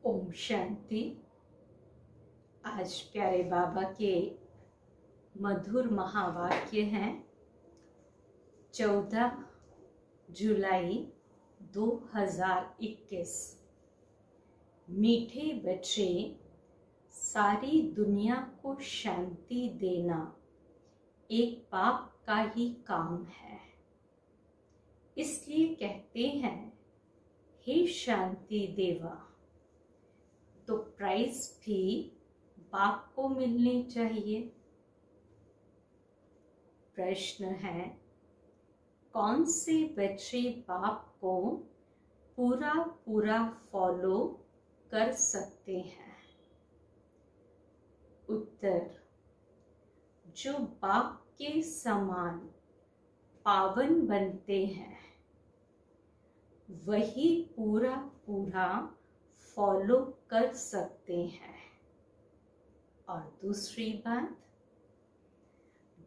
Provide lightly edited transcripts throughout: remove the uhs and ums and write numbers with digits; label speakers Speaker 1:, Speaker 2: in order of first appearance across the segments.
Speaker 1: ओम शांति। आज प्यारे बाबा के मधुर महावाक्य हैं 14 जुलाई 2021। मीठे बच्चे, सारी दुनिया को शांति देना एक बाप का ही काम है। इसलिए कहते हैं, हे शांति देवा। तो प्राइज भी बाप को मिलनी चाहिए। प्रश्न है, कौन से बच्चे बाप को पूरा पूरा फॉलो कर सकते हैं? उत्तर, जो बाप के समान पावन बनते हैं वही पूरा पूरा फॉलो कर सकते हैं। और दूसरी बात,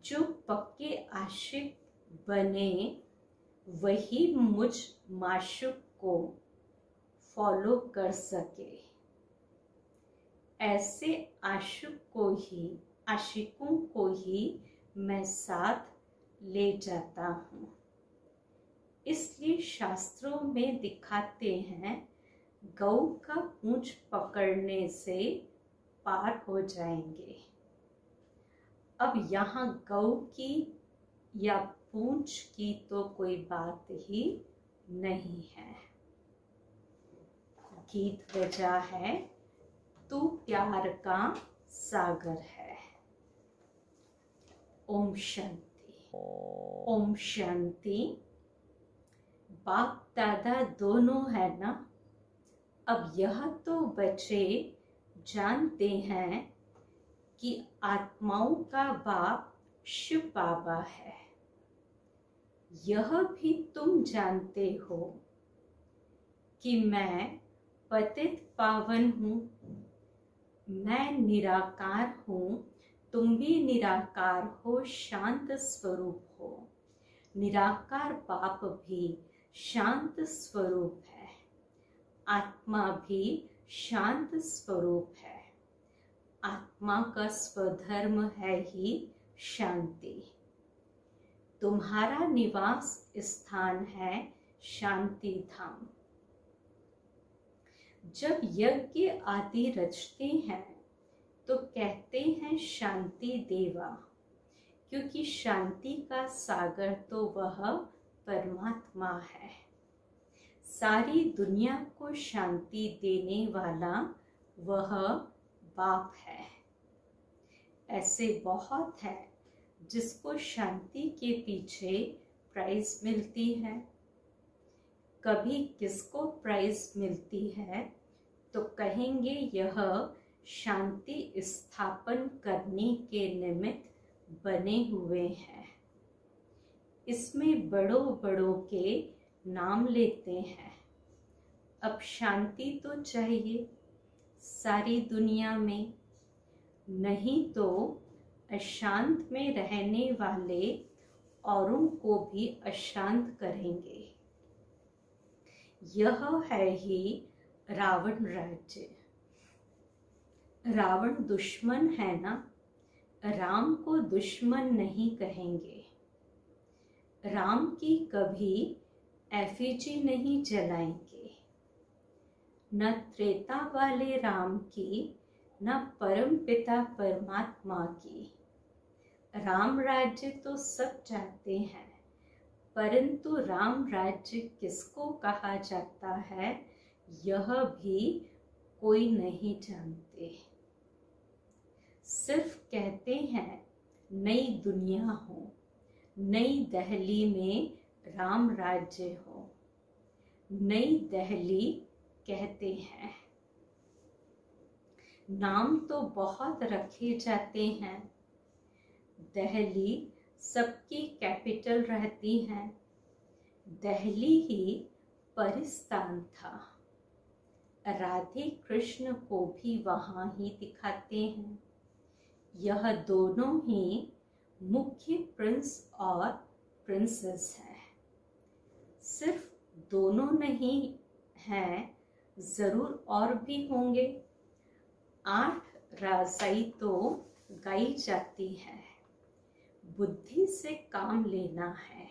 Speaker 1: जो पक्के आशिक बने वही मुझ माशूक को फॉलो कर सके। ऐसे आशिकों को ही मैं साथ ले जाता हूँ। इसलिए शास्त्रों में दिखाते हैं, गौ का पूंछ पकड़ने से पार हो जाएंगे। अब यहाँ गौ की या पूंछ की तो कोई बात ही नहीं है। गीत बजा है, तू प्यार का सागर है। ओम शांति। ओम शांति। बाप दादा दोनों है ना। अब यह तो बच्चे जानते हैं कि आत्माओं का बाप शिव बाबा है। यह भी तुम जानते हो कि मैं पतित पावन हूँ। मैं निराकार हूँ, तुम भी निराकार हो, शांत स्वरूप हो। निराकार बाप भी शांत स्वरूप है। आत्मा भी शांत स्वरूप है। आत्मा का स्वधर्म है ही शांति। तुम्हारा निवास स्थान है शांति धाम। जब यज्ञ आदि रचते हैं तो कहते हैं शांति देवा, क्योंकि शांति का सागर तो वह परमात्मा है। सारी दुनिया को शांति देने वाला वह बाप है। ऐसे बहुत है जिसको शांति के पीछे प्राइज मिलती है। कभी किसको प्राइज मिलती है तो कहेंगे यह शांति स्थापन करने के निमित्त बने हुए हैं। इसमें बड़ों बड़ों के नाम लेते हैं। अब शांति तो चाहिए सारी दुनिया में, नहीं तो अशांत में रहने वाले औरों को भी अशांत करेंगे। यह है ही रावण राज्य। रावण दुश्मन है ना, राम को दुश्मन नहीं कहेंगे। राम की कभी एफिजी नहीं जलाएंगे। न त्रेता वाले राम की, न परम पिता परमात्मा की। राम राज्य तो सब चाहते हैं, परंतु राम राज्य किसको कहा जाता है यह भी कोई नहीं जानते। सिर्फ कहते हैं नई दुनिया हो, नई दिल्ली में राम राज्य हो। नई दिल्ली कहते हैं। नाम तो बहुत रखे जाते हैं। दिल्ली सबकी कैपिटल रहती है। दिल्ली ही परिस्थान था। राधे कृष्ण को भी वहाँ ही दिखाते हैं। यह दोनों ही मुख्य प्रिंस और प्रिंसेस हैं। सिर्फ दोनों नहीं हैं, जरूर और भी होंगे। 8 राजाई तो गाई जाती है, बुद्धि से काम लेना है।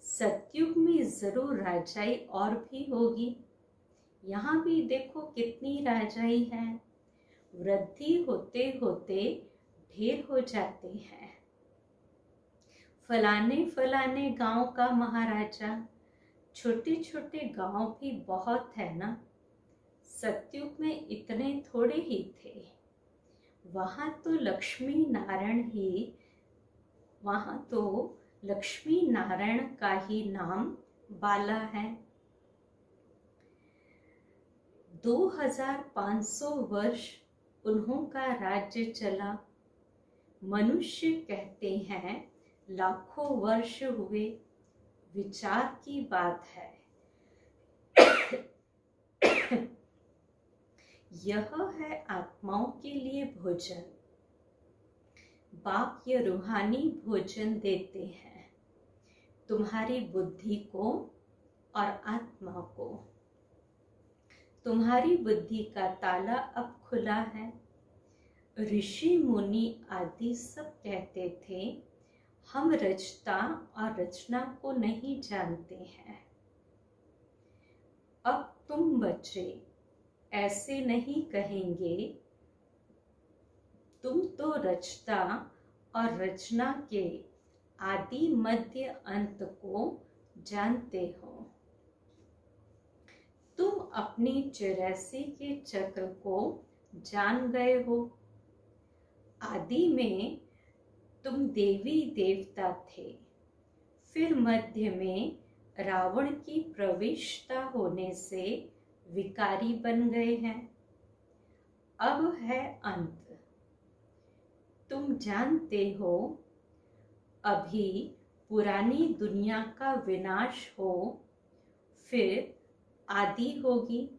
Speaker 1: सतयुग में जरूर राजाई और भी होगी। यहाँ भी देखो कितनी राजाई है, वृद्धि होते होते ढेर हो जाते हैं। फलाने फलाने गांव का महाराजा, छोटे छोटे गांव भी बहुत है ना। सतयुग में इतने थोड़े ही थे। वहां तो लक्ष्मी नारायण का ही नाम बाला है। 2500 वर्ष उन्हों का राज्य चला। मनुष्य कहते हैं लाखों वर्ष हुए, विचार की बात है। यह है आत्माओं के लिए भोजन। बाप ये रूहानी भोजन देते हैं तुम्हारी बुद्धि को और आत्मा को। तुम्हारी बुद्धि का ताला अब खुला है। ऋषि मुनि आदि सब कहते थे हम रचता और रचना को नहीं जानते हैं। अब तुम बच्चे ऐसे नहीं कहेंगे। तुम तो रचता और रचना के आदि मध्य अंत को जानते हो। तुम अपनी 84 के चक्र को जान गए हो। आदि में तुम देवी देवता थे, फिर मध्य में रावण की प्रविष्टता होने से विकारी बन गए हैं। अब है अंत। तुम जानते हो अभी पुरानी दुनिया का विनाश हो, फिर आदि होगी।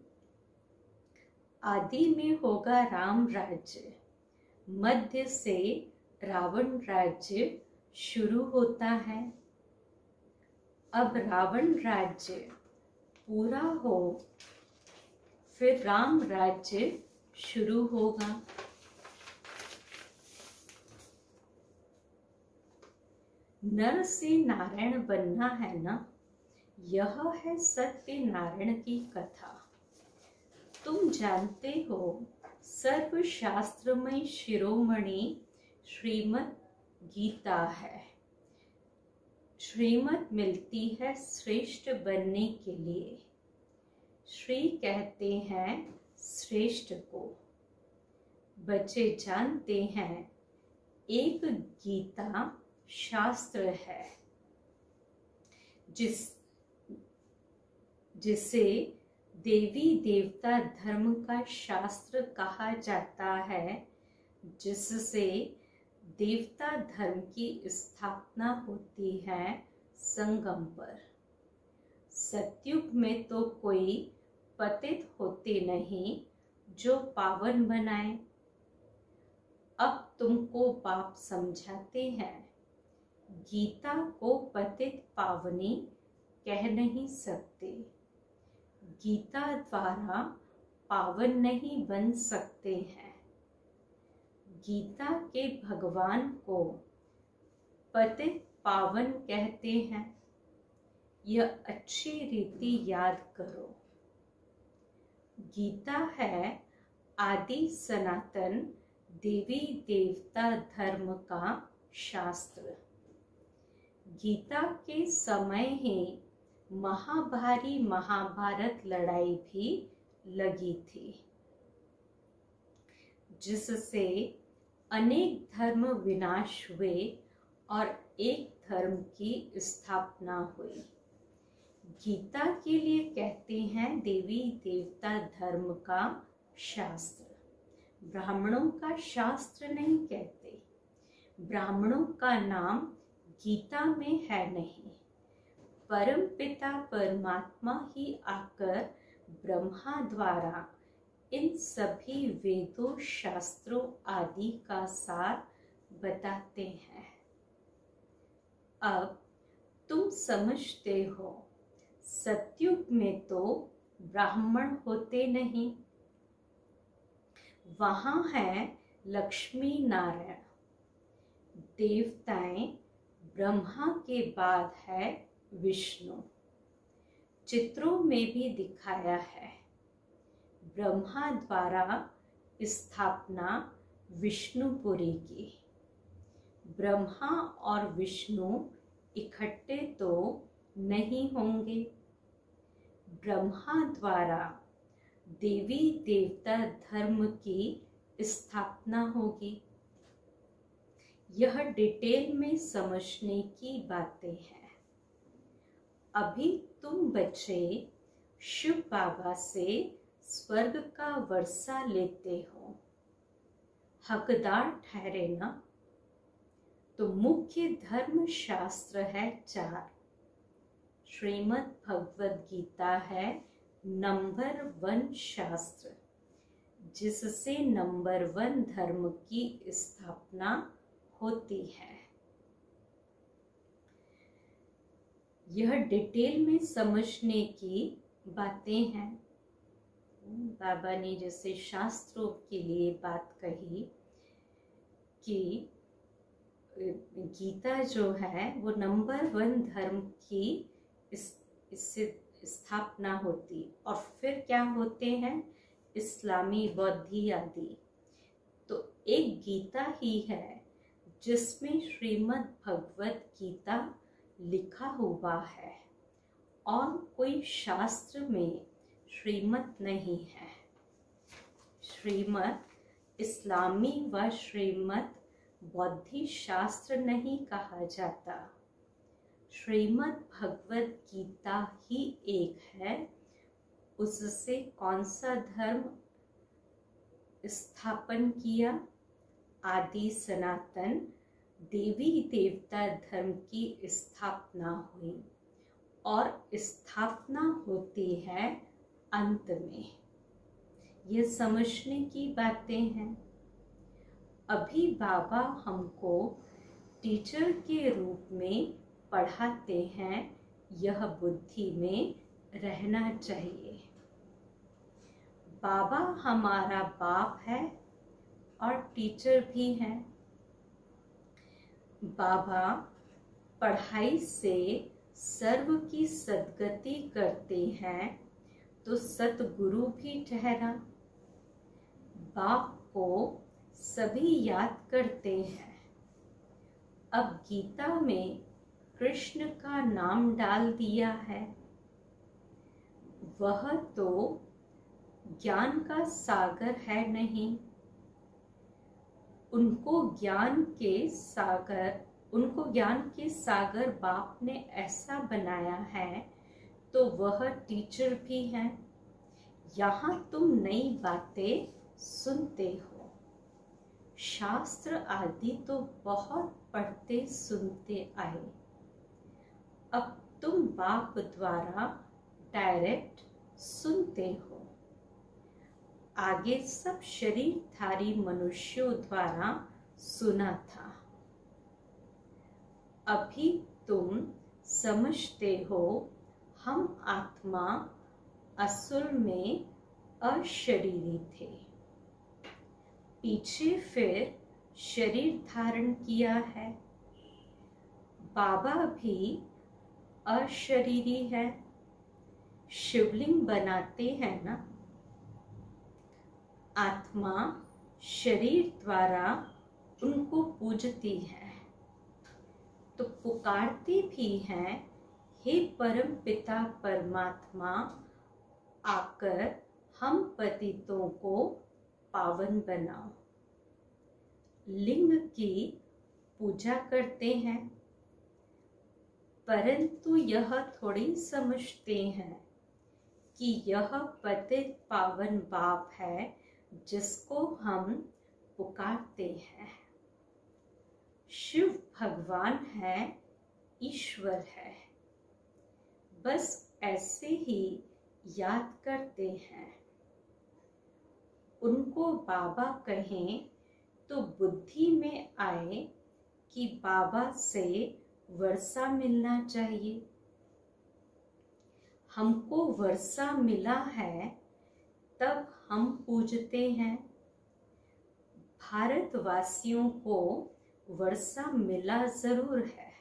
Speaker 1: आदि में होगा राम राज्य, मध्य से रावण राज्य शुरू होता है। अब रावण राज्य पूरा हो, फिर राम राज्य शुरू होगा। नर से नारायण बनना है ना, यह है सत्य नारायण की कथा। तुम जानते हो सर्वशास्त्रमय शिरोमणि श्रीमद् गीता है। श्रीमद् मिलती है श्रेष्ठ बनने के लिए। श्री कहते हैं श्रेष्ठ को। बच्चे जानते हैं एक गीता शास्त्र है जिसे देवी देवता धर्म का शास्त्र कहा जाता है, जिससे देवता धर्म की स्थापना होती है संगम पर। सतयुग में तो कोई पतित होते नहीं जो पावन बनाए। अब तुमको बाप समझाते हैं गीता को पतित पावनी कह नहीं सकते। गीता द्वारा पावन नहीं बन सकते हैं। गीता के भगवान को पतित पावन कहते हैं। यह अच्छी रीति याद करो। गीता है आदि सनातन देवी देवता धर्म का शास्त्र। गीता के समय ही महाभारी महाभारत लड़ाई भी लगी थी, जिससे अनेक धर्म विनाश हुए और एक धर्म की स्थापना हुई। गीता के लिए कहते हैं देवी देवता धर्म का शास्त्र। ब्राह्मणों का शास्त्र नहीं कहते। ब्राह्मणों का नाम गीता में है नहीं। परम पिता परमात्मा ही आकर ब्रह्मा द्वारा इन सभी वेदों शास्त्रों आदि का सार बताते हैं। अब तुम समझते हो सतयुग में तो ब्राह्मण होते नहीं। वहां है लक्ष्मी नारायण। देवताएं ब्रह्मा के बाद है विष्णु। चित्रों में भी दिखाया है। ब्रह्मा द्वारा स्थापना विष्णुपुरी की। ब्रह्मा और विष्णु इकट्ठे तो नहीं होंगे। ब्रह्मा द्वारा देवी देवता धर्म की स्थापना होगी। यह डिटेल में समझने की बातें हैं। अभी तुम बच्चे शिव बाबा से स्वर्ग का वर्षा लेते हो, हकदार ठहरे ना। तो मुख्य धर्म शास्त्र है 4। श्रीमद् भगवद गीता है नंबर 1 शास्त्र, जिससे नंबर 1 धर्म की स्थापना होती है। यह डिटेल में समझने की बातें हैं। बाबा ने जैसे शास्त्रों के लिए बात कही कि गीता जो है वो नंबर 1 धर्म की इससे स्थापना होती, और फिर क्या होते हैं इस्लामी, बौद्धि आदि। तो एक गीता ही है जिसमें श्रीमद् भगवद गीता लिखा हुआ है, और कोई शास्त्र में श्रीमद् नहीं है। श्रीमद् इस्लामी व श्रीमद् बौद्धि शास्त्र नहीं कहा जाता। श्रीमद् भगवद गीता ही एक है। उससे कौन सा धर्म स्थापन किया? आदि सनातन देवी देवता धर्म की स्थापना हुई, और स्थापना होती है अंत में। ये समझने की बातें हैं। अभी बाबा हमको टीचर के रूप में पढ़ाते हैं, यह बुद्धि में रहना चाहिए। बाबा हमारा बाप है और टीचर भी है। बाबा पढ़ाई से सर्व की सद्गति करते हैं, तो सतगुरु भी ठहरा। बाप को सभी याद करते हैं। अब गीता में कृष्ण का नाम डाल दिया है। वह तो ज्ञान का सागर है नहीं। उनको ज्ञान के सागर बाप ने ऐसा बनाया है, तो वह टीचर भी हैं। यहाँ तुम नई बातें सुनते हो। शास्त्र आदि तो बहुत पढ़ते सुनते आए। अब तुम बाप द्वारा डायरेक्ट सुनते हो। आगे सब शरीरधारी मनुष्यों द्वारा सुना था। अभी तुम समझते हो हम आत्मा असुर में अशरीरी थे। पीछे फिर शरीर धारण किया है। बाबा भी अशरीरी है। शिवलिंग बनाते हैं ना। आत्मा शरीर द्वारा उनको पूजती है, तो पुकारती भी हैं, हे परम पिता परमात्मा, आकर हम पतितों को पावन बनाओ। लिंग की पूजा करते हैं, परंतु यह थोड़ी समझते हैं कि यह पतित पावन बाप है जिसको हम पुकारते हैं। शिव भगवान है, ईश्वर है। बस ऐसे ही याद करते हैं। उनको बाबा कहें तो बुद्धि में आए कि बाबा से वर्षा मिलना चाहिए। हमको वर्षा मिला है तब हम पूजते हैं। भारतवासियों को वर्षा मिला जरूर है,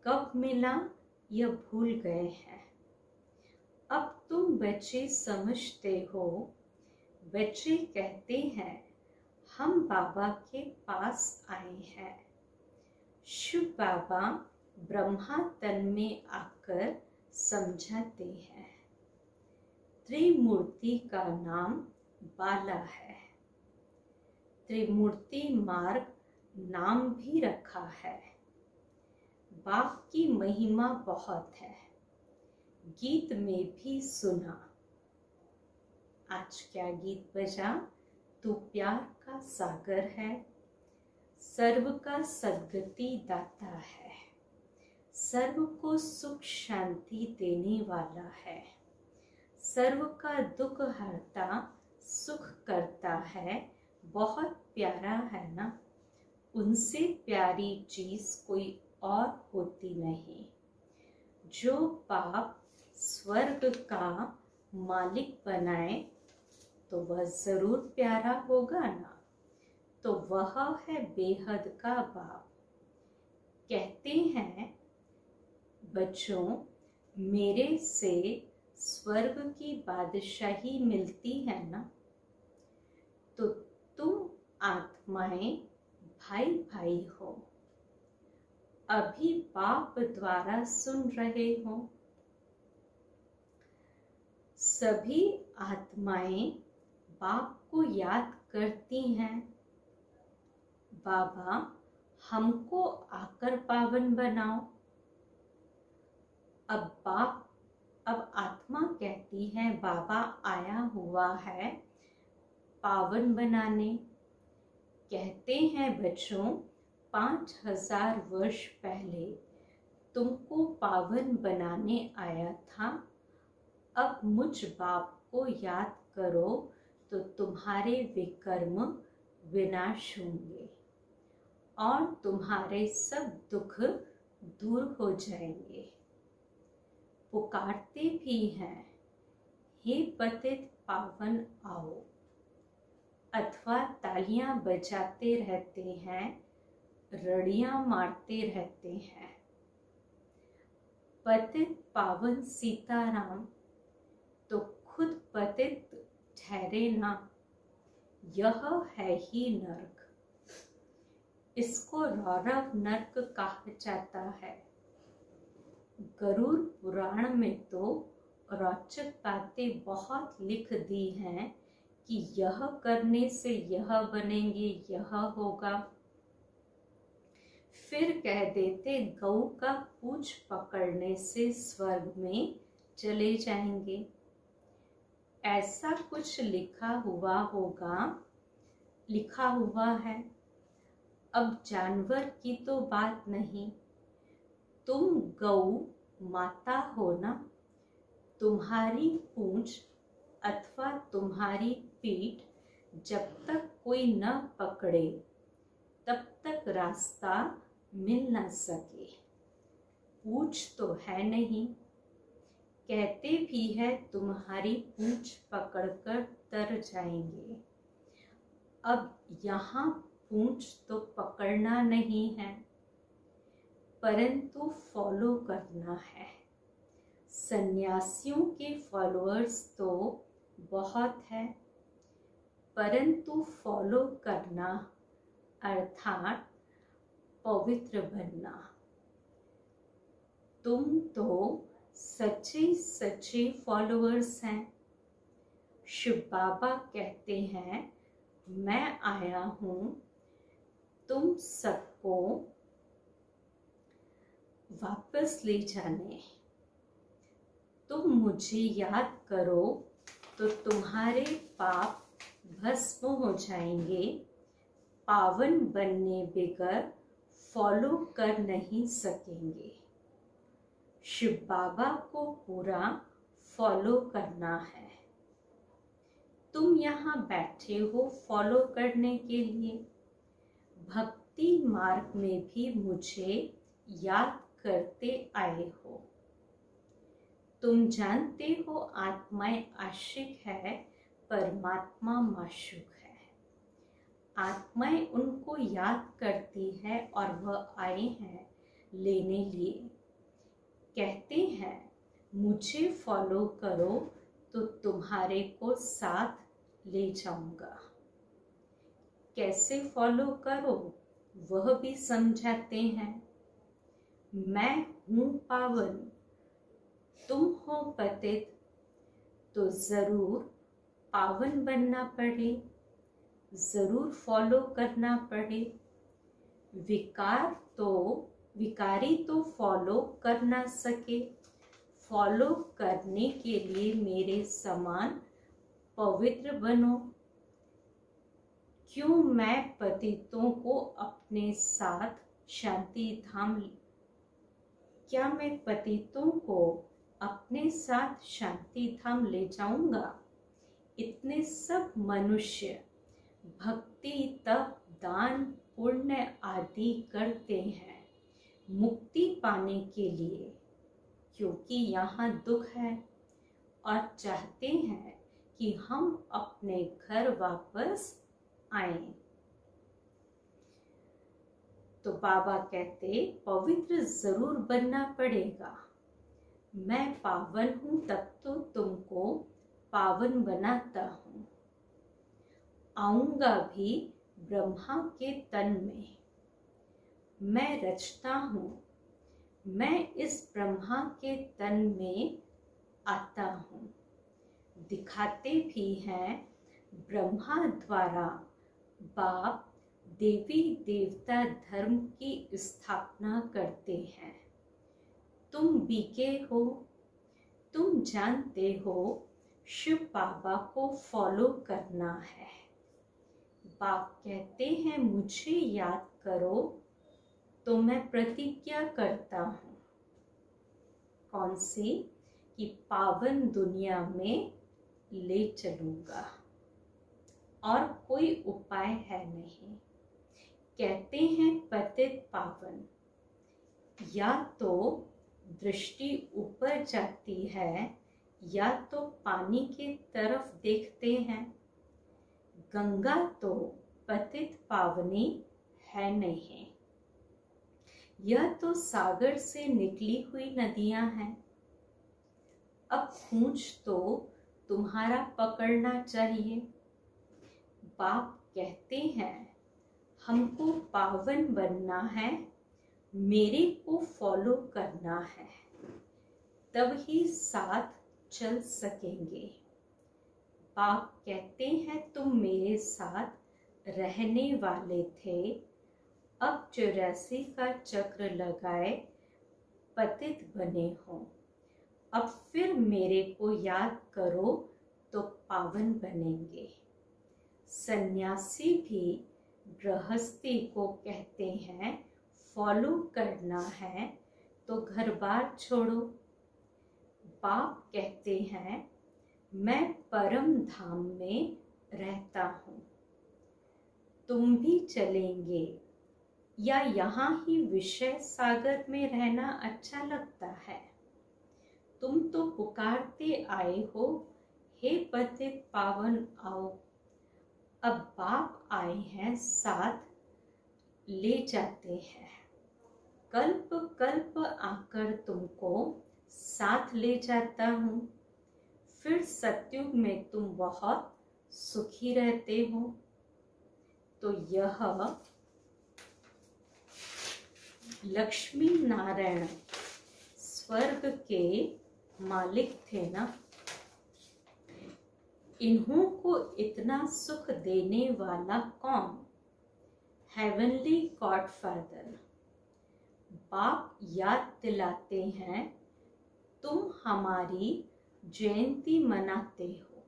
Speaker 1: कब मिला यह भूल गए हैं। अब तुम बच्चे समझते हो। बच्चे कहते हैं हम बाबा के पास आए हैं। शिव बाबा ब्रह्मा तन में आकर समझाते हैं। त्रिमूर्ति का नाम बाला है। त्रिमूर्ति मार्ग नाम भी रखा है। बाप की महिमा बहुत है, गीत में भी सुना। आज क्या गीत बजा? तू प्यार का सागर है, सर्व का सद्गति दाता है, सर्व को सुख शांति देने वाला है, सर्व का दुख हरता सुख करता है। बहुत प्यारा है ना, उनसे प्यारी चीज कोई और होती नहीं। जो बाप स्वर्ग का मालिक बनाए तो वह जरूर प्यारा होगा ना। तो वह है बेहद का बाप। कहते हैं बच्चों, मेरे से स्वर्ग की बादशाही मिलती है ना। तो तुम आत्माएं भाई भाई हो, अभी बाप द्वारा सुन रहे हो। सभी आत्माएं बाप को याद करती हैं। बाबा हमको आकर पावन बनाओ। अब आत्मा कहती है बाबा आया हुआ है पावन बनाने। कहते हैं बच्चों, 5000 वर्ष पहले तुमको पावन बनाने आया था। अब मुझ बाप को याद करो तो तुम्हारे विकर्म विनाश होंगे और तुम्हारे सब दुख दूर हो जाएंगे। पुकारते भी हैं, हे पतित पावन आओ, अथवा तालियां बजाते रहते हैं, रड़ियां मारते रहते हैं। पतित पावन सीताराम तो खुद पतित ठहरे ना। यह है ही नरक। इसको रौरव नरक कहा जाता है। गरुड़ पुराण में तो रोचक बातें बहुत लिख दी हैं कि यह करने से यह बनेंगे, यह होगा। फिर कह देते गौ का पूंछ पकड़ने से स्वर्ग में चले जाएंगे। ऐसा कुछ लिखा हुआ होगा, लिखा हुआ है। अब जानवर की तो बात नहीं, तुम गौ माता हो ना। तुम्हारी पूंछ अथवा तुम्हारी पीठ जब तक कोई न पकड़े तब तक रास्ता मिल न सके। पूंछ तो है नहीं। कहते भी है तुम्हारी पूंछ पकड़कर तर जाएंगे। अब यहाँ पूंछ तो पकड़ना नहीं है, परंतु फॉलो करना है। सन्यासियों के फॉलोअर्स तो बहुत है, परंतु फॉलो करना अर्थात पवित्र बनना। तुम तो सच्चे सच्चे फॉलोअर्स हैं। शिव बाबा कहते हैं मैं आया हूं तुम सबको वापस ले जाने। तुम मुझे याद करो तो तुम्हारे पाप भस्म हो जाएंगे। पावन बनने बगैर फॉलो कर नहीं सकेंगे। शिव बाबा को पूरा फॉलो करना है। तुम यहाँ बैठे हो फॉलो करने के लिए। भक्ति मार्ग में भी मुझे याद करते आए हो। तुम जानते हो आत्माएं आशिक है, परमात्मा माशूक है। आत्माएं उनको याद करती है और वह आए हैं लेने लिए। कहते हैं मुझे फॉलो करो तो तुम्हारे को साथ ले जाऊंगा। कैसे फॉलो करो वह भी समझाते हैं। मैं हूं पावन, तुम हो पतित, तो जरूर पावन बनना पड़े, जरूर फॉलो करना पड़े। विकारी तो फॉलो कर ना सके। फॉलो करने के लिए मेरे समान पवित्र बनो। क्यों मैं पतितों को अपने साथ शांति धाम क्या मैं पतितों को अपने साथ शांति धाम ले जाऊंगा? इतने सब मनुष्य भक्ति, तप, दान, पुण्य आदि करते हैं मुक्ति पाने के लिए, क्योंकि यहाँ दुख है और चाहते हैं कि हम अपने घर वापस आएं। तो बाबा कहते पवित्र जरूर बनना पड़ेगा। मैं पावन हूं तब तो तुमको पावन बनाता हूं। आऊंगा भी ब्रह्मा के तन में। मैं रचता हूं, मैं इस ब्रह्मा के तन में आता हूं। दिखाते भी हैं ब्रह्मा द्वारा बाप देवी देवता धर्म की स्थापना करते हैं। तुम बीके हो, तुम जानते हो शिव बाबा को फॉलो करना है। बाप कहते हैं मुझे याद करो तो मैं प्रतिज्ञा करता हूँ। कौन सी? कि पावन दुनिया में ले चलूंगा और कोई उपाय है नहीं। कहते हैं पतित पावन, या तो दृष्टि ऊपर जाती है या तो पानी की तरफ देखते हैं। गंगा तो पतित पावनी है नहीं, यह तो सागर से निकली हुई नदियां हैं। अब पूंछ तो तुम्हारा पकड़ना चाहिए। बाप कहते हैं हमको पावन बनना है, मेरे को फॉलो करना है, तब ही साथ चल सकेंगे। बाप कहते हैं तुम मेरे साथ रहने वाले थे, अब 84 का चक्र लगाए पतित बने हो। अब फिर मेरे को याद करो तो पावन बनेंगे। सन्यासी भी गृहस्थी को कहते हैं फॉलो करना है तो घर बार छोड़ो। बाप कहते हैं मैं परम धाम में रहता हूँ, तुम भी चलेंगे या यहाँ ही विषय सागर में रहना अच्छा लगता है? तुम तो पुकारते आए हो, हे पतित पावन आओ। अब बाप आए हैं, साथ ले जाते हैं। कल्प कल्प आकर तुमको साथ ले जाता हूँ। फिर सतयुग में तुम बहुत सुखी रहते हो। तो यह लक्ष्मी नारायण स्वर्ग के मालिक थे ना, इन्हों को इतना सुख देने वाला कौन? Heavenly godfather. बाप याद दिलाते हैं तुम हमारी जयंती मनाते हो।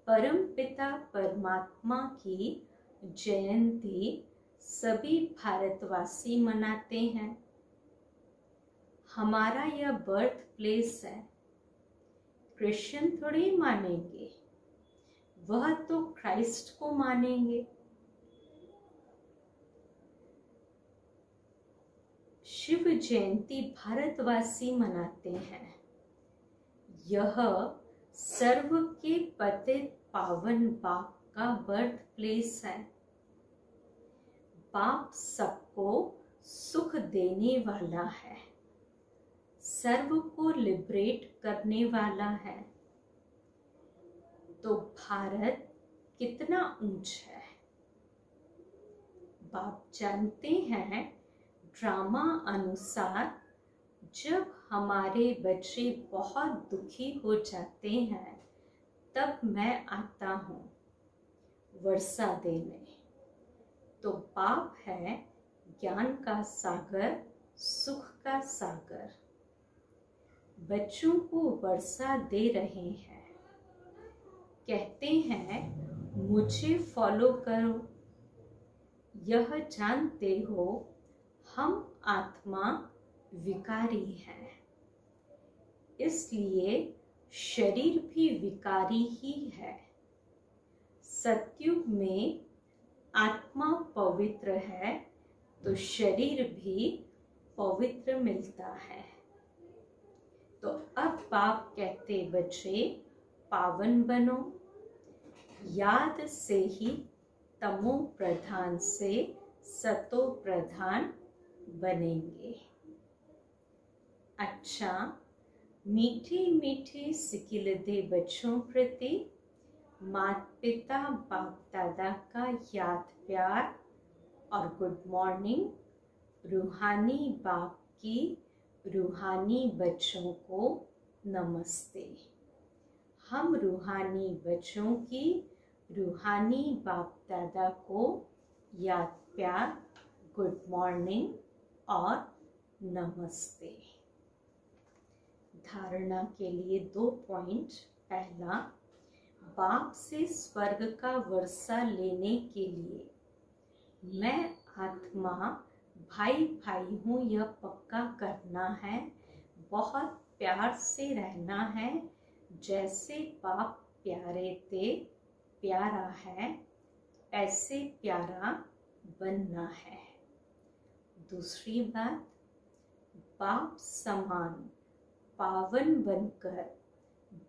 Speaker 1: परम पिता परमात्मा की जयंती सभी भारतवासी मनाते हैं। हमारा यह बर्थ प्लेस है। क्रिश्चियन थोड़ी मानेंगे, वह तो क्राइस्ट को मानेंगे। शिव जयंती भारतवासी मनाते हैं। यह सर्व के पतित पावन बाप का बर्थ प्लेस है। बाप सबको सुख देने वाला है, सर्व को लिबरेट करने वाला है। तो भारत कितना ऊंच है। बाप जानते हैं, ड्रामा अनुसार जब हमारे बच्चे बहुत दुखी हो जाते हैं तब मैं आता हूँ वर्षा देने। तो बाप है ज्ञान का सागर, सुख का सागर। बच्चों को वर्षा दे रहे हैं, कहते हैं मुझे फॉलो करो। यह जानते हो हम आत्मा विकारी है, इसलिए शरीर भी विकारी ही है। सतयुग में आत्मा पवित्र है तो शरीर भी पवित्र मिलता है। तो अब बाप कहते बच्चे पावन बनो, याद से ही तमो प्रधान से सतो प्रधान बनेंगे। अच्छा, मीठे मीठे सिकिलदे बच्चों प्रति माता पिता बाप दादा का याद प्यार और गुड मॉर्निंग। रूहानी बाप की रूहानी बच्चों को नमस्ते। हम रूहानी बच्चों की रूहानी बाप दादा को याद प्यार, गुड मॉर्निंग और नमस्ते। धारणा के लिए 2 पॉइंट। पहला, बाप से स्वर्ग का वर्षा लेने के लिए मैं आत्मा भाई भाई हूँ, यह पक्का करना है। बहुत प्यार से रहना है, जैसे बाप प्यारे थे, प्यारा है, ऐसे प्यारा बनना है। दूसरी बात, बाप समान पावन बनकर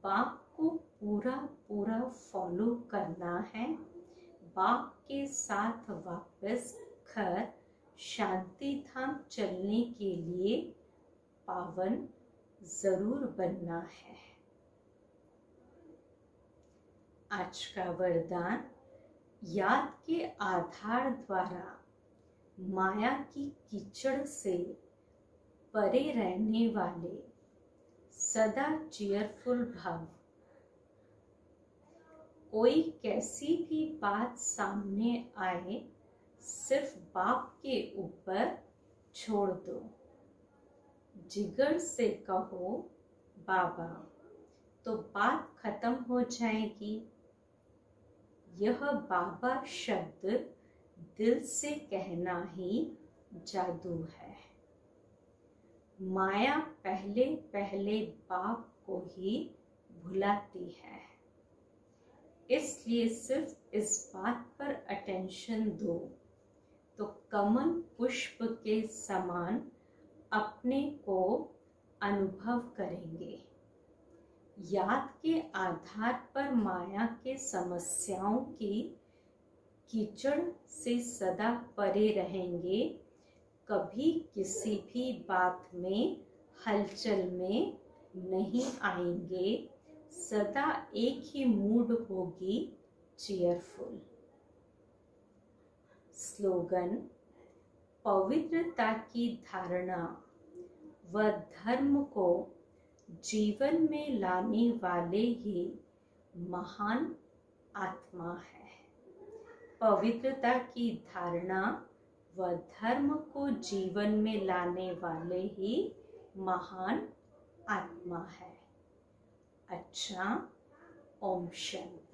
Speaker 1: बाप को पूरा पूरा फॉलो करना है। बाप के साथ वापस घर शांति धाम चलने के लिए पावन जरूर बनना है। आज का वरदान, याद के आधार द्वारा माया की कीचड़ से परे रहने वाले सदा चीयरफुल भाव। कोई कैसी भी बात सामने आए, सिर्फ बाप के ऊपर छोड़ दो। जिगर से कहो बाबा, तो बात खत्म हो जाएगी। यह बाबा शब्द दिल से कहना ही जादू है। माया पहले पहले बाप को ही भुलाती है, इसलिए सिर्फ इस बात पर अटेंशन दो तो कमल पुष्प के समान अपने को अनुभव करेंगे। याद के आधार पर माया के समस्याओं की कीचड़ से सदा परे रहेंगे। कभी किसी भी बात में हलचल में नहीं आएंगे। सदा एक ही मूड होगी, चीयरफुल। स्लोगन, पवित्रता की धारणा व धर्म को जीवन में लाने वाले ही महान आत्मा है। पवित्रता की धारणा व धर्म को जीवन में लाने वाले ही महान आत्मा है। अच्छा, ओम शांति।